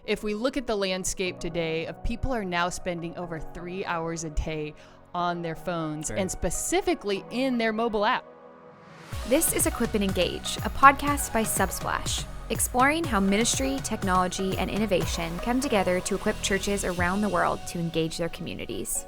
if we look at the landscape today of people are now spending over 3 hours a day on their phones and specifically in their mobile app. This is Equip and Engage, a podcast by Subsplash, exploring how ministry, technology, and innovation come together to equip churches around the world to engage their communities.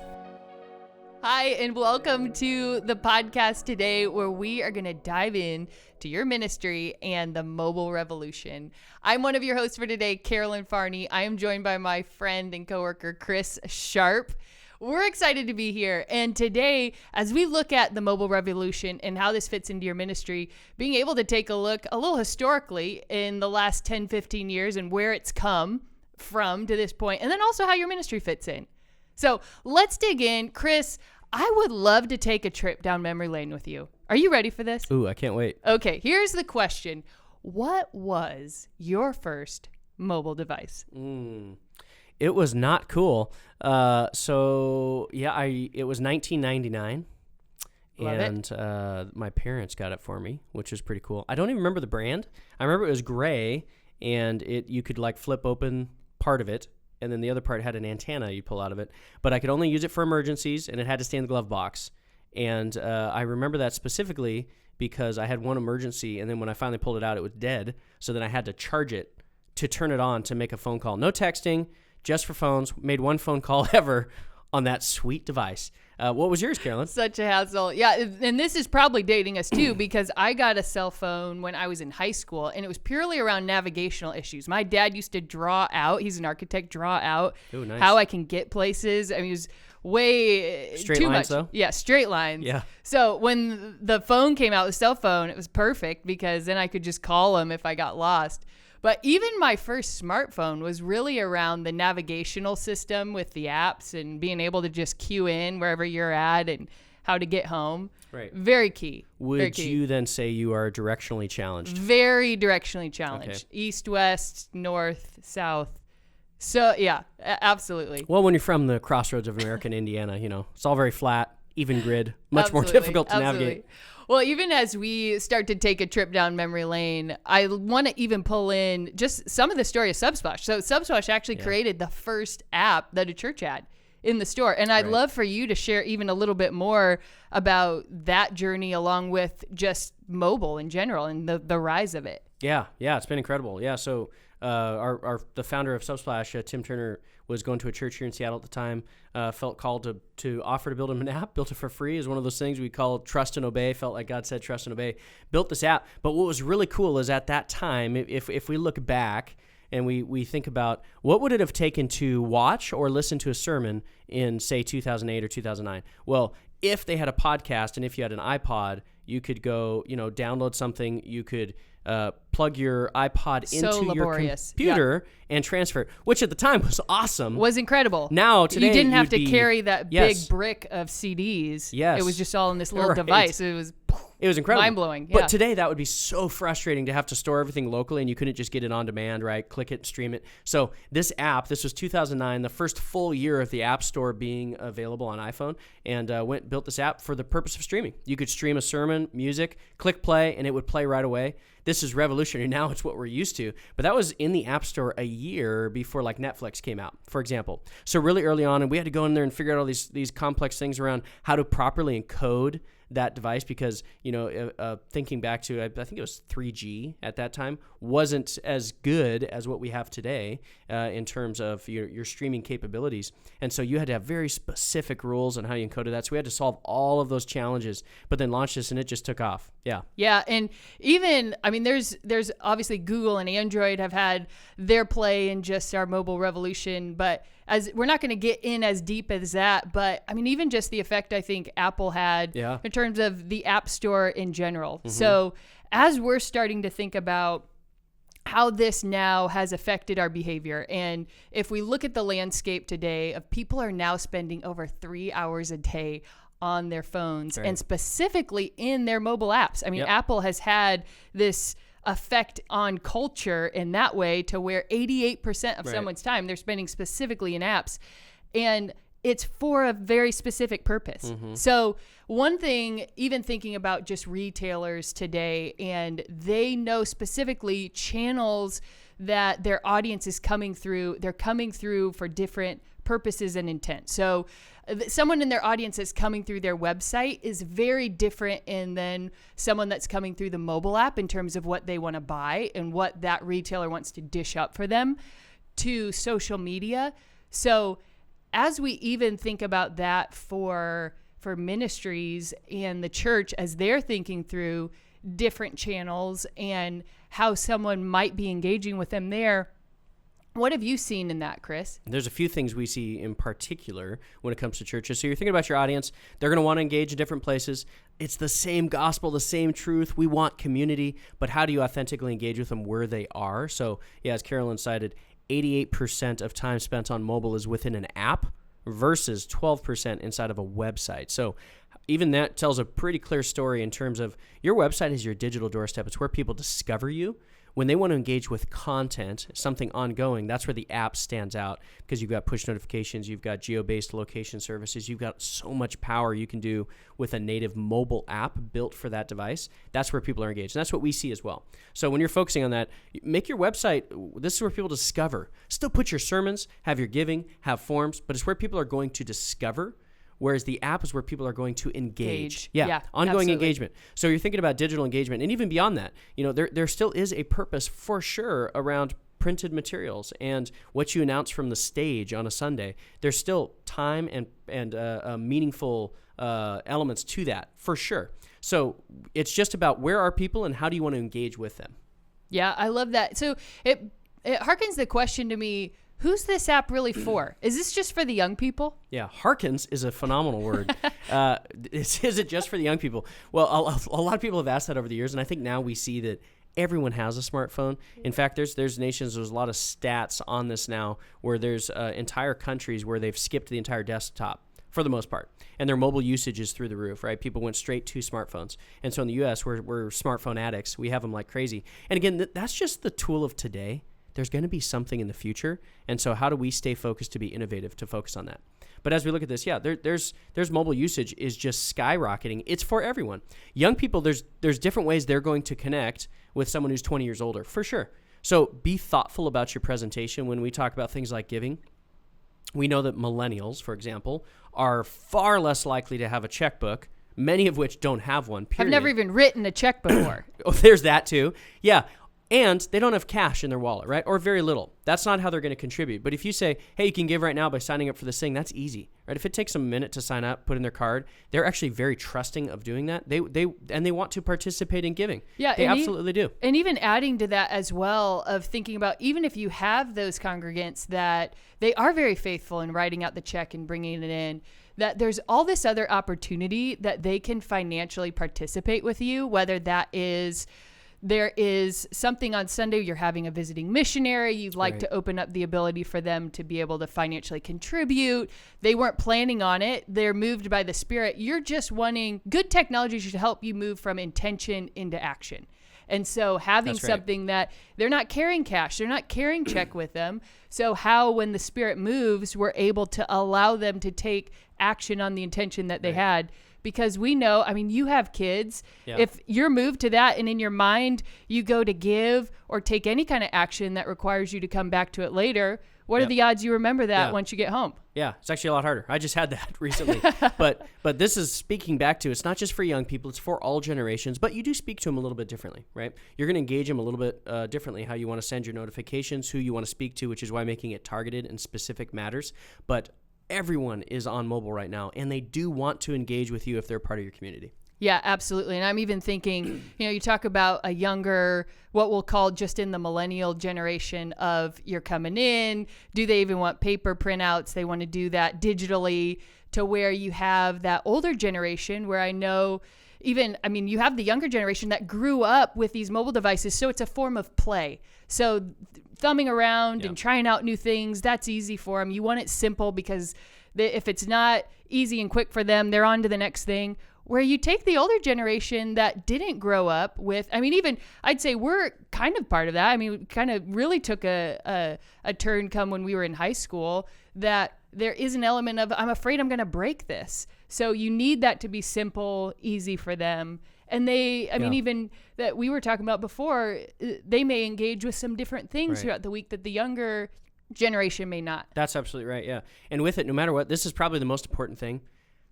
Hi, and welcome to the podcast today, where we are going to dive in to your ministry and the mobile revolution. I'm one of your hosts for today, Carolyn. I am joined by my friend and coworker, Chris Sharp. We're excited to be here. And today, as we look at the mobile revolution and how this fits into your ministry, being able to take a look a little historically in the last 10, 15 years and where it's come from to this point, and then also how your ministry fits in. So let's dig in. Chris, I would love to take a trip down memory lane with you. Are you ready for this? Ooh, I can't wait. Okay, here's the question. What was your first mobile device? It was not cool. It was 1999. Love and my parents got it for me, which was pretty cool. I don't even remember the brand. I remember it was gray, and you could like flip open part of it, and then the other part had an antenna you'd pull out of it. But I could only use it for emergencies, and it had to stay in the glove box. And I remember that specifically because I had one emergency, and then when I finally pulled it out, it was dead. So then I had to charge it to turn it on to make a phone call. No texting, just for phones. Made one phone call ever on that sweet device. What was yours, Carolyn? Such a hassle. Yeah, and this is probably dating us too, because I got a cell phone when I was in high school, and it was purely around navigational issues. My dad used to draw out, he's an architect, draw out how I can get places. I mean, it was way straight too lines, much. Though? Yeah, straight lines. Yeah. So when the phone came out, the cell phone, it was perfect because then I could just call him if I got lost. But even my first smartphone was really around the navigational system with the apps and being able to just cue in wherever you're at and how to get home. Right. Very key. Would you then say you are directionally challenged? Very directionally challenged. Okay. East, west, north, south. So, yeah, absolutely. Well, when you're from the crossroads of America and Indiana, it's all very flat, even grid, much more difficult to navigate. Well, even as we start to take a trip down memory lane, I want to even pull in just some of the story of Subsplash. So Subsplash actually created the first app that a church had in the store. And I'd love for you to share even a little bit more about that journey along with just mobile in general and the rise of it. Yeah, it's been incredible. Yeah, so the founder of Subsplash, Tim Turner, was going to a church here in Seattle at the time, felt called to offer to build him an app, built it for free. Is one of those things we call trust and obey, felt like God said trust and obey, built this app. But what was really cool is at that time, if we look back and we think about what would it have taken to watch or listen to a sermon in, say, 2008 or 2009? Well, if they had a podcast and if you had an iPod, you could go, download something, you could plug your iPod into your computer and transfer it, which at the time was awesome. Was incredible. Now, today, you didn't have to carry that big brick of CDs. Yes. It was just all in this little device. It was incredible. Mind-blowing. But today, that would be so frustrating to have to store everything locally, and you couldn't just get it on demand, right? Click it, stream it. So this app, this was 2009, the first full year of the App Store being available on iPhone, and built this app for the purpose of streaming. You could stream a sermon, music, click play, and it would play right away. This is revolutionary. Now it's what we're used to. But that was in the App Store a year before like Netflix came out, for example. So really early on, and we had to go in there and figure out all these complex things around how to properly encode that device because, thinking back to, I think it was 3G at that time, wasn't as good as what we have today in terms of your streaming capabilities. And so you had to have very specific rules on how you encoded that. So we had to solve all of those challenges, but then launched this and it just took off. Yeah. Yeah. And even, there's obviously Google and Android have had their play in just our mobile revolution, but as we're not going to get in as deep as that, but even just the effect I think Apple had in terms of the App Store in general. Mm-hmm. So as we're starting to think about how this now has affected our behavior, and if we look at the landscape today of people are now spending over 3 hours a day on their phones and specifically in their mobile apps. Apple has had this effect on culture in that way to where 88% of someone's time they're spending specifically in apps. And it's for a very specific purpose. Mm-hmm. So one thing, even thinking about just retailers today, and they know specifically channels that their audience is coming through. They're coming through for different purposes and intent. So someone in their audience that's coming through their website is very different than someone that's coming through the mobile app in terms of what they want to buy and what that retailer wants to dish up for them to social media. So as we even think about that for ministries and the church, as they're thinking through different channels and how someone might be engaging with them there, what have you seen in that, Chris? There's a few things we see in particular when it comes to churches. So you're thinking about your audience. They're going to want to engage in different places. It's the same gospel, the same truth. We want community, but how do you authentically engage with them where they are? So yeah, as Carolyn cited, 88% of time spent on mobile is within an app versus 12% inside of a website. So even that tells a pretty clear story in terms of your website is your digital doorstep. It's where people discover you. When they want to engage with content, something ongoing, that's where the app stands out because you've got push notifications, you've got geo-based location services, you've got so much power you can do with a native mobile app built for that device. That's where people are engaged. And that's what we see as well. So when you're focusing on that, make your website, this is where people discover. Still put your sermons, have your giving, have forms, but it's where people are going to discover. Whereas the app is where people are going to engage. Yeah, ongoing engagement. So you're thinking about digital engagement. And even beyond that, there still is a purpose for sure around printed materials and what you announce from the stage on a Sunday. There's still time and meaningful elements to that for sure. So it's just about where are people and how do you want to engage with them? Yeah, I love that. So it harkens the question to me, who's this app really for? Is this just for the young people? Yeah, harkens is a phenomenal word. Is it just for the young people? Well, a lot of people have asked that over the years, and I think now we see that everyone has a smartphone. In fact, there's nations, there's a lot of stats on this now where there's entire countries where they've skipped the entire desktop for the most part, and their mobile usage is through the roof, right? People went straight to smartphones. And so in the U.S., we're smartphone addicts. We have them like crazy. And again, that's just the tool of today. There's going to be something in the future. And so how do we stay focused to be innovative to focus on that? But as we look at this, yeah, there's mobile usage is just skyrocketing. It's for everyone. Young people, there's different ways they're going to connect with someone who's 20 years older, for sure. So be thoughtful about your presentation when we talk about things like giving. We know that millennials, for example, are far less likely to have a checkbook, many of which don't have one, period. I've never even written a check before. Oh, there's that too. Yeah. And they don't have cash in their wallet, right? Or very little. That's not how they're going to contribute. But if you say, hey, you can give right now by signing up for this thing, that's easy, right? If it takes them a minute to sign up, put in their card, they're actually very trusting of doing that. They want to participate in giving. Yeah, they absolutely do. And even adding to that as well of thinking about, even if you have those congregants that they are very faithful in writing out the check and bringing it in, that there's all this other opportunity that they can financially participate with you, whether that is there is something on Sunday, you're having a visiting missionary, you'd like to open up the ability for them to be able to financially contribute. They weren't planning on it. They're moved by the Spirit. You're just wanting, good technology should help you move from intention into action. And so having something that they're not carrying cash, they're not carrying check with them. So how, when the Spirit moves, we're able to allow them to take action on the intention that they had. Because we know, I mean, you have kids. Yeah. If you're moved to that and in your mind you go to give or take any kind of action that requires you to come back to it later, what are the odds you remember that once you get home? Yeah, it's actually a lot harder. I just had that recently. But this is speaking back to, it's not just for young people, it's for all generations, but you do speak to them a little bit differently, right? You're going to engage them a little bit differently, how you want to send your notifications, who you want to speak to, which is why making it targeted and specific matters. But everyone is on mobile right now, and they do want to engage with you if they're part of your community. Yeah, absolutely. And I'm even thinking, you talk about a younger, what we'll call just in the millennial generation of you're coming in. Do they even want paper printouts? They want to do that digitally, to where you have that older generation where I know you have the younger generation that grew up with these mobile devices. So it's a form of play. So thumbing around and trying out new things, that's easy for them. You want it simple because if it's not easy and quick for them, they're on to the next thing. Where you take the older generation that didn't grow up with, even I'd say we're kind of part of that. We kind of really took a turn come when we were in high school, that there is an element of, I'm afraid I'm going to break this. So you need that to be simple, easy for them. And I mean, even that we were talking about before, they may engage with some different things throughout the week that the younger generation may not. That's absolutely right, yeah. And with it, no matter what, this is probably the most important thing.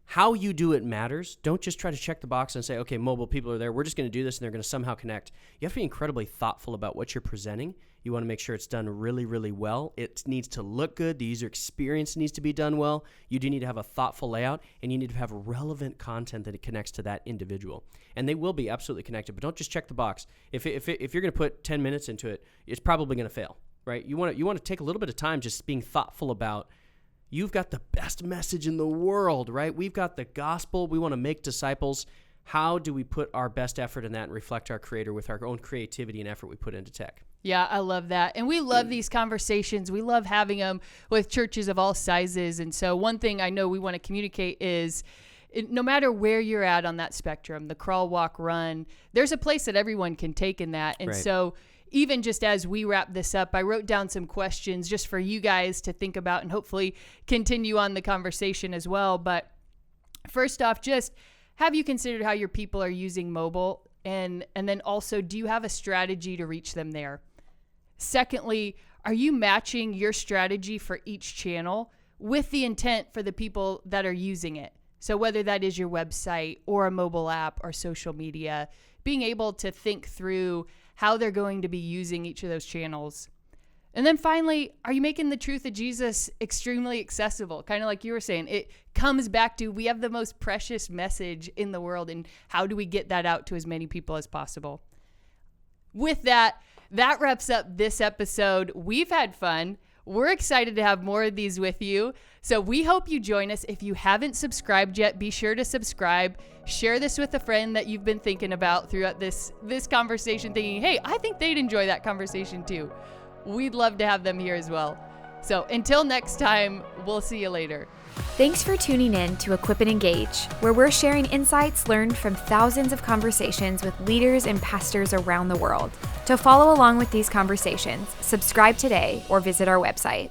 How you do it matters. Don't just try to check the box and say, okay, mobile people are there. We're just going to do this and they're going to somehow connect. You have to be incredibly thoughtful about what you're presenting. You want to make sure it's done really, really well. It needs to look good. The user experience needs to be done well. You do need to have a thoughtful layout, and you need to have relevant content that it connects to that individual. And they will be absolutely connected, but don't just check the box. If you're going to put 10 minutes into it, it's probably going to fail, right? You want to take a little bit of time just being thoughtful about, you've got the best message in the world, right? We've got the gospel. We want to make disciples. How do we put our best effort in that and reflect our Creator with our own creativity and effort we put into tech? Yeah, I love that. And we love these conversations. We love having them with churches of all sizes. And so one thing I know we want to communicate is, no matter where you're at on that spectrum, the crawl, walk, run, there's a place that everyone can take in that. And so even just as we wrap this up, I wrote down some questions just for you guys to think about and hopefully continue on the conversation as well. But first off, just have you considered how your people are using mobile? And then also, do you have a strategy to reach them there? Secondly, are you matching your strategy for each channel with the intent for the people that are using it? So whether that is your website or a mobile app or social media, being able to think through how they're going to be using each of those channels. And then finally, are you making the truth of Jesus extremely accessible? Kind of like you were saying, it comes back to, we have the most precious message in the world, and how do we get that out to as many people as possible? With that wraps up this episode. We've had fun. We're excited to have more of these with you. So we hope you join us. If you haven't subscribed yet, be sure to subscribe. Share this with a friend that you've been thinking about throughout this conversation, thinking, hey, I think they'd enjoy that conversation too. We'd love to have them here as well. So until next time, we'll see you later. Thanks for tuning in to Equip and Engage, where we're sharing insights learned from thousands of conversations with leaders and pastors around the world. To follow along with these conversations, subscribe today or visit our website.